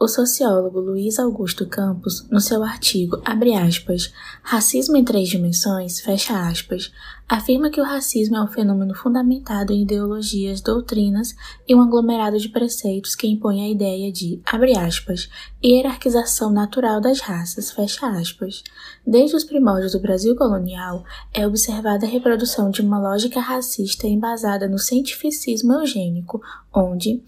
o sociólogo Luiz Augusto Campos, no seu artigo, abre aspas, Racismo em Três Dimensões, fecha aspas, afirma que o racismo é um fenômeno fundamentado em ideologias, doutrinas e um aglomerado de preceitos que impõe a ideia de, abre aspas, hierarquização natural das raças, fecha aspas. Desde os primórdios do Brasil colonial, é observada a reprodução de uma lógica racista embasada no cientificismo eugênico, onde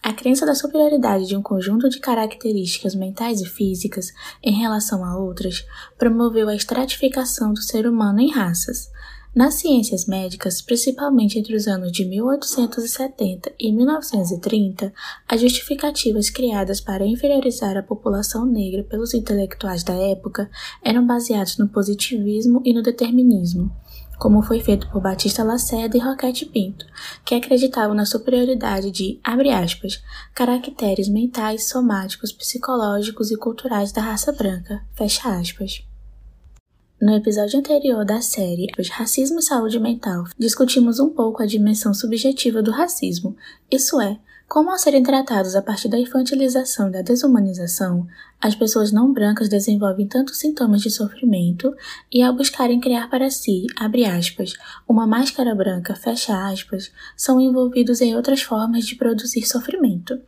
a crença da superioridade de um conjunto de características mentais e físicas em relação a outras promoveu a estratificação do ser humano em raças. Nas ciências médicas, principalmente entre os anos de 1870 e 1930, as justificativas criadas para inferiorizar a população negra pelos intelectuais da época eram baseadas no positivismo e no determinismo, como foi feito por Batista Lacerda e Roquette Pinto, que acreditavam na superioridade de, abre aspas, caracteres mentais, somáticos, psicológicos e culturais da raça branca, fecha aspas. No episódio anterior da série Racismo e Saúde Mental, discutimos um pouco a dimensão subjetiva do racismo, isso é, como ao serem tratados a partir da infantilização e da desumanização, as pessoas não brancas desenvolvem tantos sintomas de sofrimento e ao buscarem criar para si, abre aspas, uma máscara branca, fecha aspas, são envolvidos em outras formas de produzir sofrimento.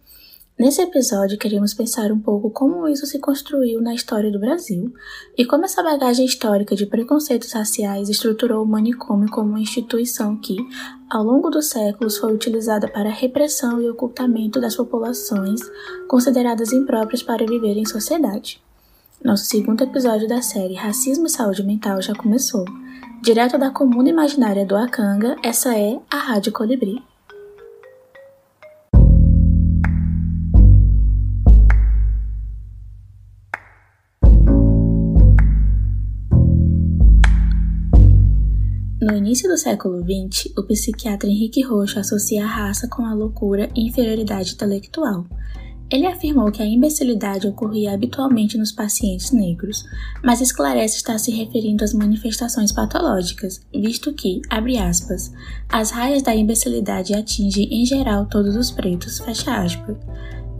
Nesse episódio, queremos pensar um pouco como isso se construiu na história do Brasil e como essa bagagem histórica de preconceitos raciais estruturou o manicômio como uma instituição que, ao longo dos séculos, foi utilizada para a repressão e ocultamento das populações consideradas impróprias para viver em sociedade. Nosso segundo episódio da série Racismo e Saúde Mental já começou. Direto da comuna imaginária do Acanga, essa é a Rádio Colibri. No início do século XX, o psiquiatra Henrique Rocha associa a raça com a loucura e inferioridade intelectual. Ele afirmou que a imbecilidade ocorria habitualmente nos pacientes negros, mas esclarece estar se referindo às manifestações patológicas, visto que, abre aspas, as raias da imbecilidade atingem em geral todos os pretos, fecha aspas.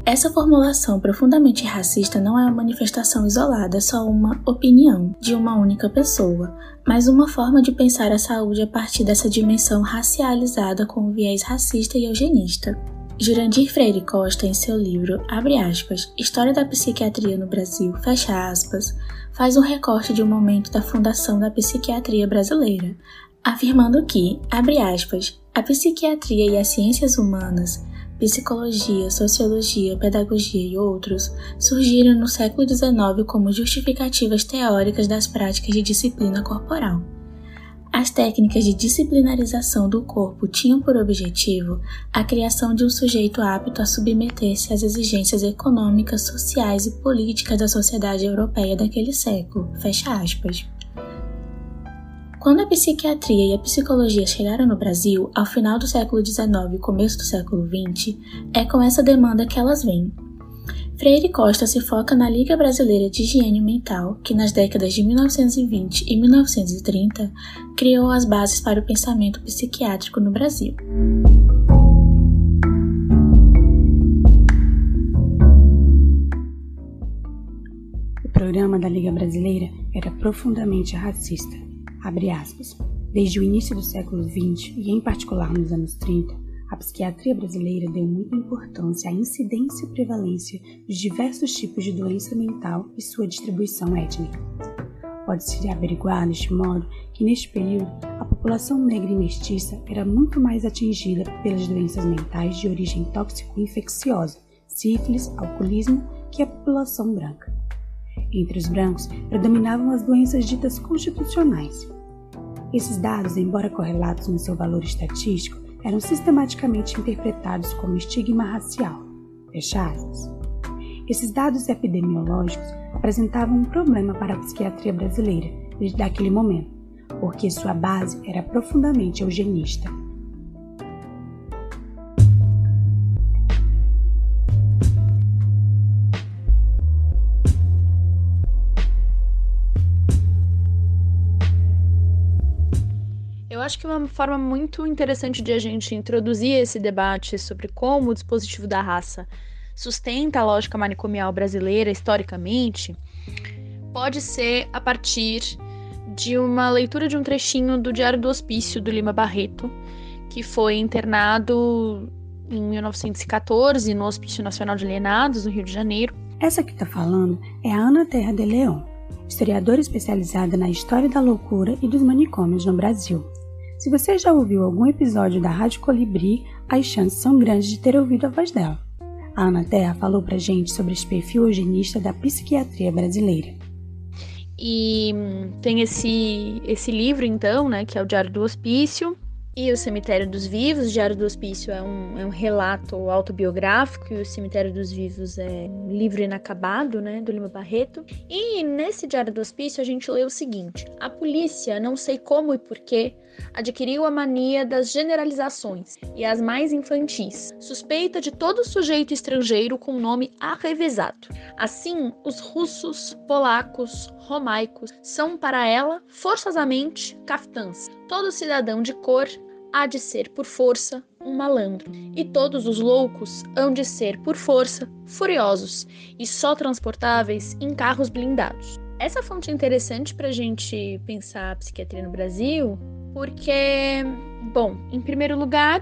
Essa formulação profundamente racista não é uma manifestação isolada, só uma opinião de uma única pessoa, mas uma forma de pensar a saúde a partir dessa dimensão racializada com o viés racista e eugenista. Jurandir Freire Costa, em seu livro, abre aspas, História da Psiquiatria no Brasil, fecha aspas, faz um recorte de um momento da fundação da psiquiatria brasileira, afirmando que, abre aspas, a psiquiatria e as ciências humanas, psicologia, sociologia, pedagogia e outros, surgiram no século XIX como justificativas teóricas das práticas de disciplina corporal. As técnicas de disciplinarização do corpo tinham por objetivo a criação de um sujeito apto a submeter-se às exigências econômicas, sociais e políticas da sociedade europeia daquele século, fecha aspas. Quando a psiquiatria e a psicologia chegaram no Brasil, ao final do século XIX e começo do século XX, é com essa demanda que elas vêm. Freire Costa se foca na Liga Brasileira de Higiene Mental, que nas décadas de 1920 e 1930 criou as bases para o pensamento psiquiátrico no Brasil. O programa da Liga Brasileira era profundamente racista. Abre aspas. Desde o início do século XX e em particular nos anos 30, a psiquiatria brasileira deu muita importância à incidência e prevalência dos diversos tipos de doença mental e sua distribuição étnica. Pode-se averiguar deste modo que neste período a população negra e mestiça era muito mais atingida pelas doenças mentais de origem tóxico-infecciosa, sífilis, alcoolismo, que a população branca. Entre os brancos predominavam as doenças ditas constitucionais. Esses dados, embora correlatos no seu valor estatístico, eram sistematicamente interpretados como estigma racial. Fecha aspas. Esses dados epidemiológicos apresentavam um problema para a psiquiatria brasileira desde aquele momento, porque sua base era profundamente eugenista. Eu acho que uma forma muito interessante de a gente introduzir esse debate sobre como o dispositivo da raça sustenta a lógica manicomial brasileira historicamente pode ser a partir de uma leitura de um trechinho do Diário do Hospício, do Lima Barreto, que foi internado em 1914 no Hospício Nacional de Alienados, no Rio de Janeiro. Essa que está falando é a Ana Terra de León, historiadora especializada na história da loucura e dos manicômios no Brasil. Se você já ouviu algum episódio da Rádio Colibri, as chances são grandes de ter ouvido a voz dela. A Ana Terra falou pra gente sobre esse perfil eugenista da psiquiatria brasileira. E tem esse livro, então, né, que é o Diário do Hospício e o Cemitério dos Vivos. O Diário do Hospício é um relato autobiográfico e o Cemitério dos Vivos é um livro inacabado, né, do Lima Barreto. E nesse Diário do Hospício a gente lê o seguinte: a polícia, não sei como e porquê, adquiriu a mania das generalizações e as mais infantis. Suspeita de todo sujeito estrangeiro com nome arrevezado. Assim, os russos, polacos, romaicos são para ela, forçosamente, caftãs. Todo cidadão de cor há de ser, por força, um malandro. E todos os loucos hão de ser, por força, furiosos e só transportáveis em carros blindados. Essa fonte é interessante para a gente pensar a psiquiatria no Brasil, porque, bom, em primeiro lugar,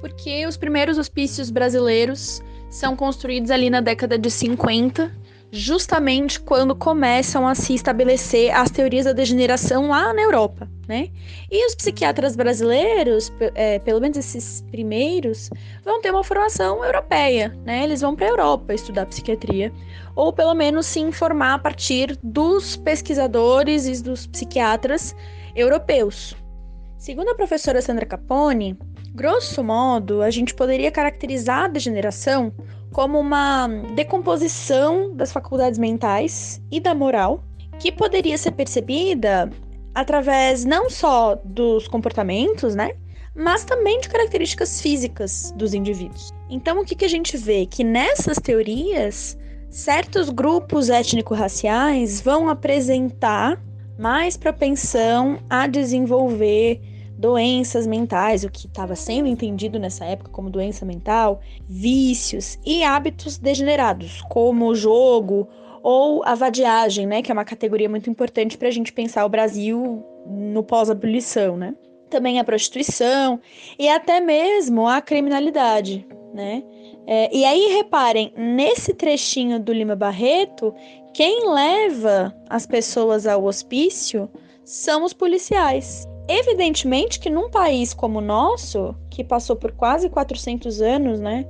porque os primeiros hospícios brasileiros são construídos ali na década de 50, justamente quando começam a se estabelecer as teorias da degeneração lá na Europa, né? E os psiquiatras brasileiros, pelo menos esses primeiros, vão ter uma formação europeia, né? Eles vão para a Europa estudar psiquiatria, ou pelo menos se informar a partir dos pesquisadores e dos psiquiatras europeus. Segundo a professora Sandra Capone, grosso modo, a gente poderia caracterizar a degeneração como uma decomposição das faculdades mentais e da moral, que poderia ser percebida através não só dos comportamentos, né, mas também de características físicas dos indivíduos. Então, o que a gente vê? Que nessas teorias, certos grupos étnico-raciais vão apresentar mais propensão a desenvolver doenças mentais, o que estava sendo entendido nessa época como doença mental, vícios e hábitos degenerados, como o jogo ou a vadiagem, né, que é uma categoria muito importante para a gente pensar o Brasil no pós-abolição, né? Também a prostituição e até mesmo a criminalidade, né? E aí, reparem, nesse trechinho do Lima Barreto, quem leva as pessoas ao hospício são os policiais. Evidentemente que num país como o nosso, que passou por quase 400 anos, né,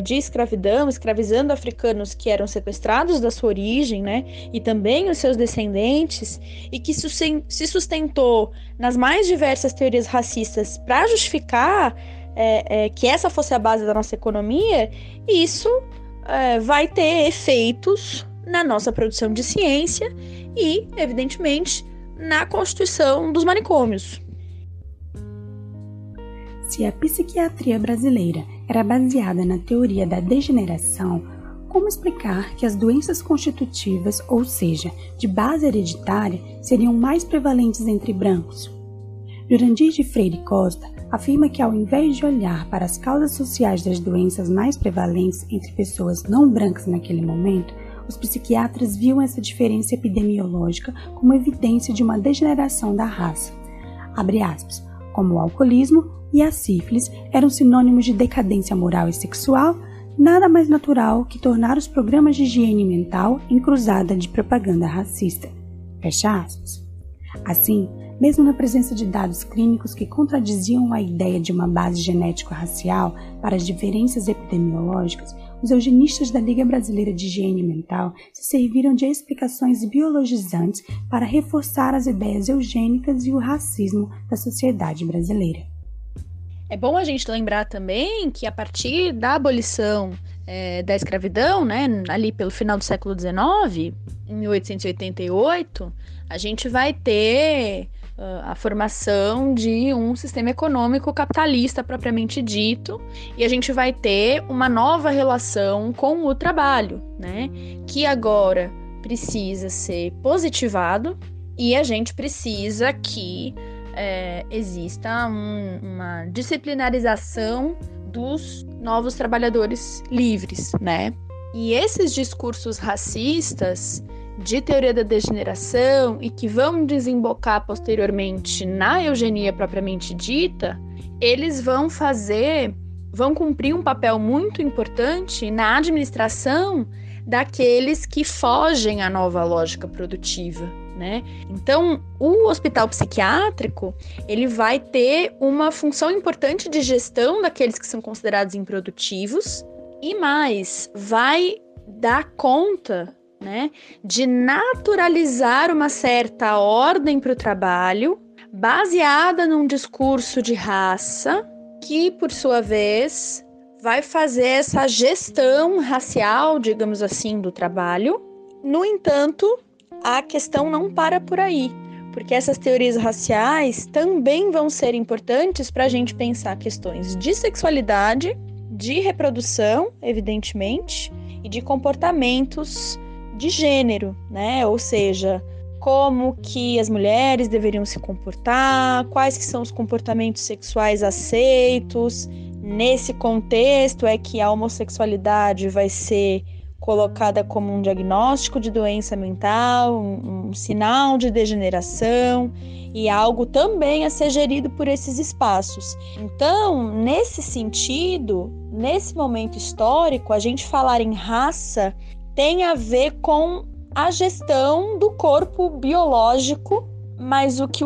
de escravidão, escravizando africanos que eram sequestrados da sua origem, né, e também os seus descendentes, e que se sustentou nas mais diversas teorias racistas para justificar que essa fosse a base da nossa economia, isso vai ter efeitos na nossa produção de ciência e, evidentemente, na constituição dos manicômios. Se a psiquiatria brasileira era baseada na teoria da degeneração, como explicar que as doenças constitutivas, ou seja, de base hereditária, seriam mais prevalentes entre brancos? Jurandir de Freire Costa afirma que, ao invés de olhar para as causas sociais das doenças mais prevalentes entre pessoas não brancas naquele momento, os psiquiatras viam essa diferença epidemiológica como evidência de uma degeneração da raça. Abre aspas, como o alcoolismo e a sífilis eram sinônimos de decadência moral e sexual, nada mais natural que tornar os programas de higiene mental em cruzada de propaganda racista. Fecha aspas. Assim, mesmo na presença de dados clínicos que contradiziam a ideia de uma base genético-racial para as diferenças epidemiológicas, os eugenistas da Liga Brasileira de Higiene Mental se serviram de explicações biologizantes para reforçar as ideias eugênicas e o racismo da sociedade brasileira. É bom a gente lembrar também que a partir da abolição da escravidão, né, ali pelo final do século XIX, em 1888, a gente vai ter a formação de um sistema econômico capitalista propriamente dito, e a gente vai ter uma nova relação com o trabalho, né, que agora precisa ser positivado e a gente precisa que exista uma disciplinarização dos novos trabalhadores livres, né? E esses discursos racistas de teoria da degeneração e que vão desembocar posteriormente na eugenia propriamente dita, eles vão cumprir um papel muito importante na administração daqueles que fogem à nova lógica produtiva, né? Então, o hospital psiquiátrico, ele vai ter uma função importante de gestão daqueles que são considerados improdutivos e mais, vai dar conta, né, de naturalizar uma certa ordem para o trabalho, baseada num discurso de raça, que, por sua vez, vai fazer essa gestão racial, digamos assim, do trabalho. No entanto, a questão não para por aí, porque essas teorias raciais também vão ser importantes para a gente pensar questões de sexualidade, de reprodução, evidentemente, e de comportamentos de gênero, né? Ou seja, como que as mulheres deveriam se comportar, quais que são os comportamentos sexuais aceitos. Nesse contexto é que a homossexualidade vai ser colocada como um diagnóstico de doença mental, um sinal de degeneração e algo também a ser gerido por esses espaços. Então, nesse sentido, nesse momento histórico, a gente falar em raça tem a ver com a gestão do corpo biológico, mas o que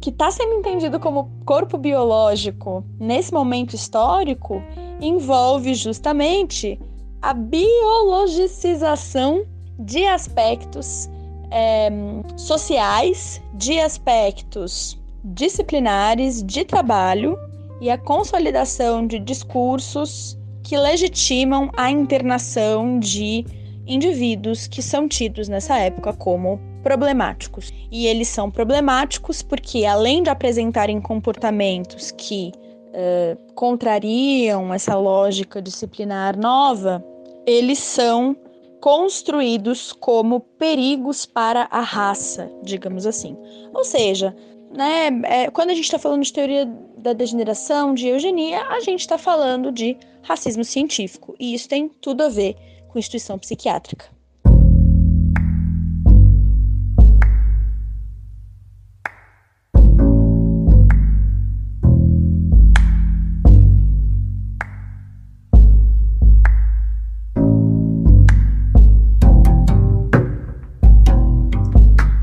está sendo entendido como corpo biológico nesse momento histórico envolve justamente a biologicização de aspectos sociais, de aspectos disciplinares, de trabalho e a consolidação de discursos que legitimam a internação de indivíduos que são tidos nessa época como problemáticos. E eles são problemáticos porque, além de apresentarem comportamentos que contrariam essa lógica disciplinar nova, eles são construídos como perigos para a raça, digamos assim. Ou seja, né, quando a gente está falando de teoria da degeneração, de eugenia, a gente está falando de racismo científico. E isso tem tudo a ver com instituição psiquiátrica.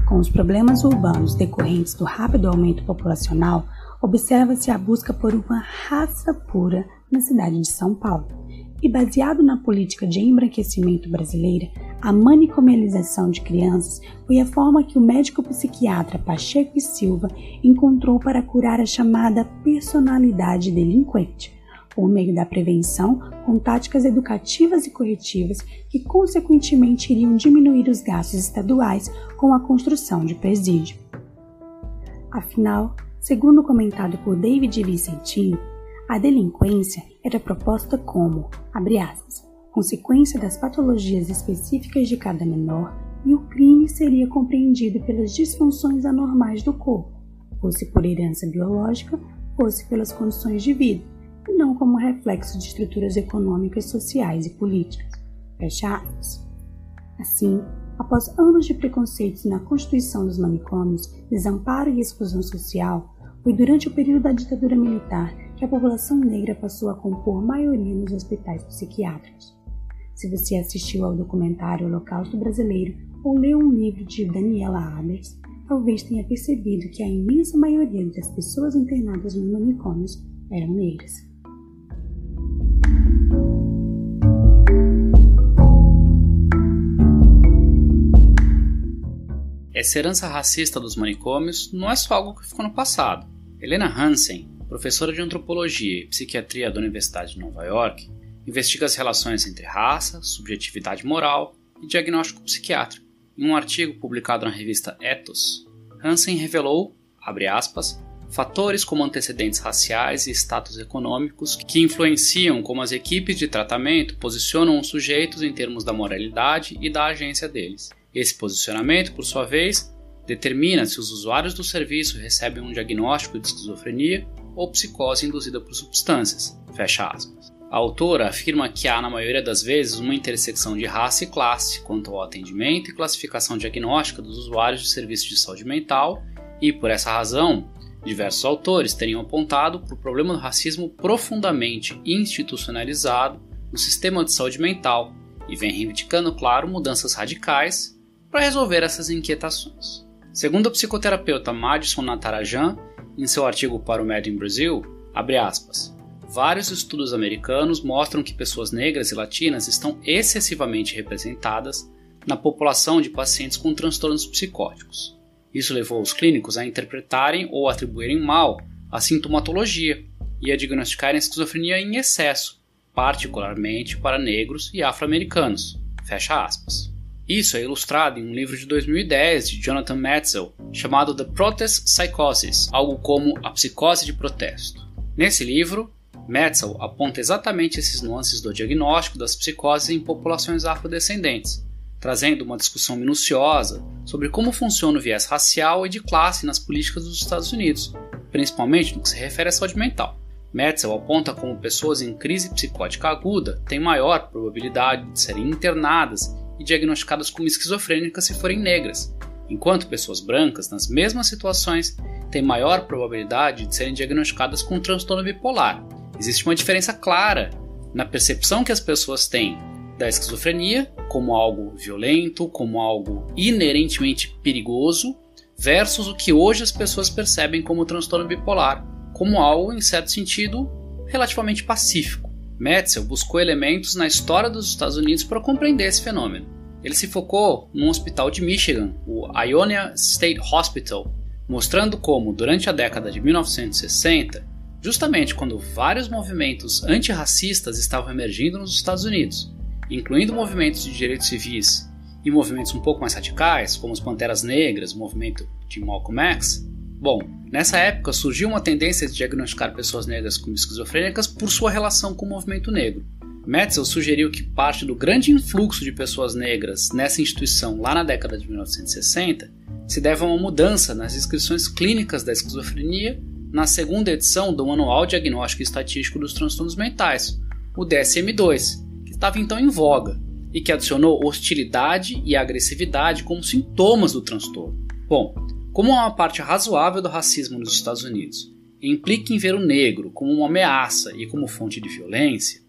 Com os problemas urbanos decorrentes do rápido aumento populacional, observa-se a busca por uma raça pura na cidade de São Paulo. E baseado na política de embranquecimento brasileira, a manicomialização de crianças foi a forma que o médico psiquiatra Pacheco e Silva encontrou para curar a chamada personalidade delinquente, por meio da prevenção com táticas educativas e corretivas que consequentemente iriam diminuir os gastos estaduais com a construção de presídio. Afinal, segundo comentado por David Vicentinho, a delinquência era proposta como, abre aspas, consequência das patologias específicas de cada menor e o crime seria compreendido pelas disfunções anormais do corpo, fosse por herança biológica, fosse pelas condições de vida, e não como reflexo de estruturas econômicas, sociais e políticas. Fecha aspas. Assim, após anos de preconceitos na constituição dos manicômios, desamparo e exclusão social, foi durante o período da ditadura militar que a população negra passou a compor maioria nos hospitais psiquiátricos. Se você assistiu ao documentário Holocausto Brasileiro ou leu um livro de Daniela Abers, talvez tenha percebido que a imensa maioria das pessoas internadas nos manicômios eram negras. Essa herança racista dos manicômios não é só algo que ficou no passado. Helena Hansen, professora de antropologia e psiquiatria da Universidade de Nova York, investiga as relações entre raça, subjetividade moral e diagnóstico psiquiátrico. Em um artigo publicado na revista Ethos, Hansen revelou, abre aspas, fatores como antecedentes raciais e status econômicos que influenciam como as equipes de tratamento posicionam os sujeitos em termos da moralidade e da agência deles. Esse posicionamento, por sua vez, determina se os usuários do serviço recebem um diagnóstico de esquizofrenia ou psicose induzida por substâncias. Fecha aspas. A autora afirma que há, na maioria das vezes, uma intersecção de raça e classe quanto ao atendimento e classificação diagnóstica dos usuários de serviços de saúde mental e, por essa razão, diversos autores teriam apontado para o problema do racismo profundamente institucionalizado no sistema de saúde mental e vem reivindicando, claro, mudanças radicais para resolver essas inquietações. Segundo a psicoterapeuta Madison Natarajan, em seu artigo para o Made in Brazil, abre aspas, vários estudos americanos mostram que pessoas negras e latinas estão excessivamente representadas na população de pacientes com transtornos psicóticos. Isso levou os clínicos a interpretarem ou atribuírem mal a sintomatologia e a diagnosticarem a esquizofrenia em excesso, particularmente para negros e afro-americanos. Fecha aspas. Isso é ilustrado em um livro de 2010 de Jonathan Metzl, chamado The Protest Psychosis, algo como a psicose de protesto. Nesse livro, Metzl aponta exatamente esses nuances do diagnóstico das psicoses em populações afrodescendentes, trazendo uma discussão minuciosa sobre como funciona o viés racial e de classe nas políticas dos Estados Unidos, principalmente no que se refere à saúde mental. Metzl aponta como pessoas em crise psicótica aguda têm maior probabilidade de serem internadas e diagnosticadas como esquizofrênicas se forem negras, enquanto pessoas brancas, nas mesmas situações, têm maior probabilidade de serem diagnosticadas com transtorno bipolar. Existe uma diferença clara na percepção que as pessoas têm da esquizofrenia como algo violento, como algo inerentemente perigoso, versus o que hoje as pessoas percebem como transtorno bipolar, como algo, em certo sentido, relativamente pacífico. Metzl buscou elementos na história dos Estados Unidos para compreender esse fenômeno. Ele se focou num hospital de Michigan, o Ionia State Hospital, mostrando como, durante a década de 1960, justamente quando vários movimentos antirracistas estavam emergindo nos Estados Unidos, incluindo movimentos de direitos civis e movimentos um pouco mais radicais, como os Panteras Negras, o movimento de Malcolm X, bom, nessa época surgiu uma tendência de diagnosticar pessoas negras como esquizofrênicas por sua relação com o movimento negro. Metzl sugeriu que parte do grande influxo de pessoas negras nessa instituição lá na década de 1960 se deve a uma mudança nas descrições clínicas da esquizofrenia na segunda edição do Manual Diagnóstico e Estatístico dos Transtornos Mentais, o DSM-2, que estava então em voga e que adicionou hostilidade e agressividade como sintomas do transtorno. Bom, como uma parte razoável do racismo nos Estados Unidos implica em ver o negro como uma ameaça e como fonte de violência,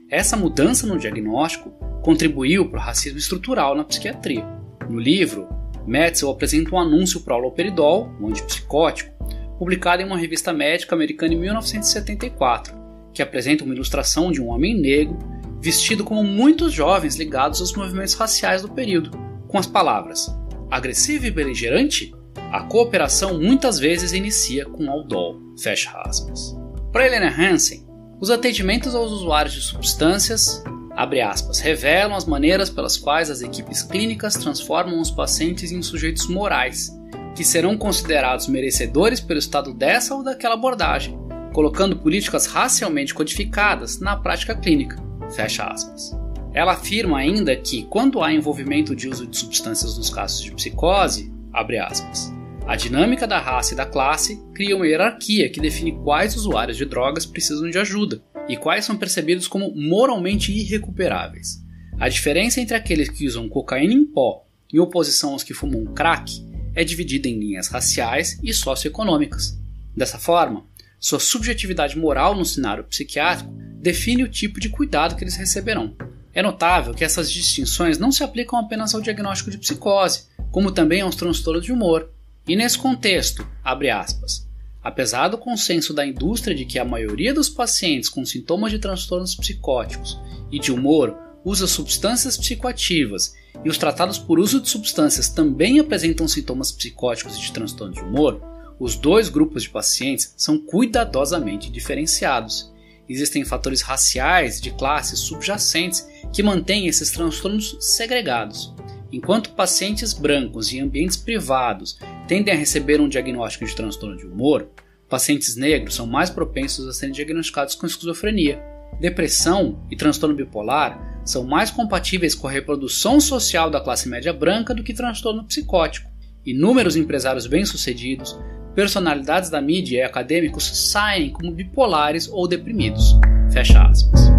essa mudança no diagnóstico contribuiu para o racismo estrutural na psiquiatria. No livro, Metzl apresenta um anúncio para o haloperidol, um antipsicótico, publicado em uma revista médica americana em 1974, que apresenta uma ilustração de um homem negro vestido como muitos jovens ligados aos movimentos raciais do período, com as palavras agressivo e beligerante? A cooperação muitas vezes inicia com Aldol. Fecha aspas. Para Helena Hansen, os atendimentos aos usuários de substâncias, abre aspas, revelam as maneiras pelas quais as equipes clínicas transformam os pacientes em sujeitos morais, que serão considerados merecedores pelo estado dessa ou daquela abordagem, colocando políticas racialmente codificadas na prática clínica. Fecha aspas. Ela afirma ainda que, quando há envolvimento de uso de substâncias nos casos de psicose, abre aspas, a dinâmica da raça e da classe cria uma hierarquia que define quais usuários de drogas precisam de ajuda e quais são percebidos como moralmente irrecuperáveis. A diferença entre aqueles que usam cocaína em pó em oposição aos que fumam crack é dividida em linhas raciais e socioeconômicas. Dessa forma, sua subjetividade moral no cenário psiquiátrico define o tipo de cuidado que eles receberão. É notável que essas distinções não se aplicam apenas ao diagnóstico de psicose, como também aos transtornos de humor. E nesse contexto, abre aspas, apesar do consenso da indústria de que a maioria dos pacientes com sintomas de transtornos psicóticos e de humor usa substâncias psicoativas e os tratados por uso de substâncias também apresentam sintomas psicóticos e de transtorno de humor, os dois grupos de pacientes são cuidadosamente diferenciados. Existem fatores raciais de classes subjacentes que mantêm esses transtornos segregados. Enquanto pacientes brancos em ambientes privados tendem a receber um diagnóstico de transtorno de humor, pacientes negros são mais propensos a serem diagnosticados com esquizofrenia. Depressão e transtorno bipolar são mais compatíveis com a reprodução social da classe média branca do que transtorno psicótico. Inúmeros empresários bem-sucedidos, personalidades da mídia e acadêmicos saem como bipolares ou deprimidos. Fecha aspas.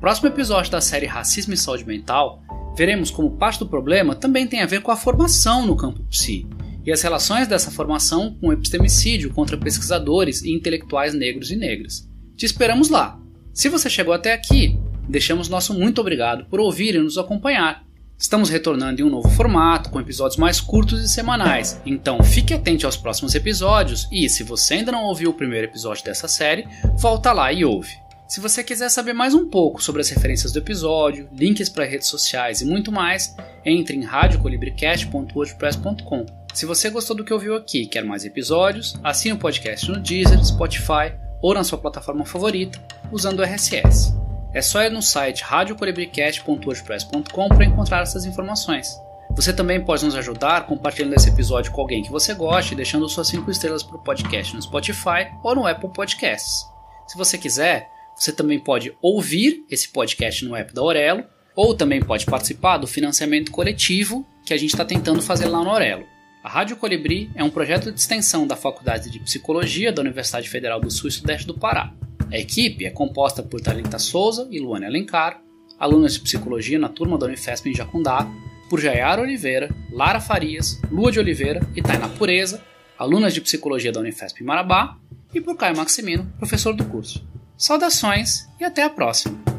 próximo episódio da série Racismo e Saúde Mental, veremos como parte do problema também tem a ver com a formação no campo psi e as relações dessa formação com o epistemicídio contra pesquisadores e intelectuais negros e negras. Te esperamos lá! Se você chegou até aqui, deixamos nosso muito obrigado por ouvir e nos acompanhar. Estamos retornando em um novo formato, com episódios mais curtos e semanais, então fique atento aos próximos episódios e, se você ainda não ouviu o primeiro episódio dessa série, volta lá e ouve. Se você quiser saber mais um pouco sobre as referências do episódio, links para redes sociais e muito mais, entre em radiocolibricast.wordpress.com. Se você gostou do que ouviu aqui e quer mais episódios, assine o podcast no Deezer, Spotify ou na sua plataforma favorita, usando o RSS. É só ir no site radiocolibricast.wordpress.com para encontrar essas informações. Você também pode nos ajudar compartilhando esse episódio com alguém que você goste e deixando suas 5 estrelas para o podcast no Spotify ou no Apple Podcasts. Se você quiser, você também pode ouvir esse podcast no app da Aurelo ou também pode participar do financiamento coletivo que a gente está tentando fazer lá no Aurelo. A Rádio Colibri é um projeto de extensão da Faculdade de Psicologia da Universidade Federal do Sul e Sudeste do Pará. A equipe é composta por Thalita Souza e Luana Alencar, alunas de Psicologia na turma da Unifesp em Jacundá, por Jaiara Oliveira, Lara Farias, Lua de Oliveira e Tainá Pureza, alunas de Psicologia da Unifesp em Marabá, e por Caio Maximino, professor do curso. Saudações e até a próxima!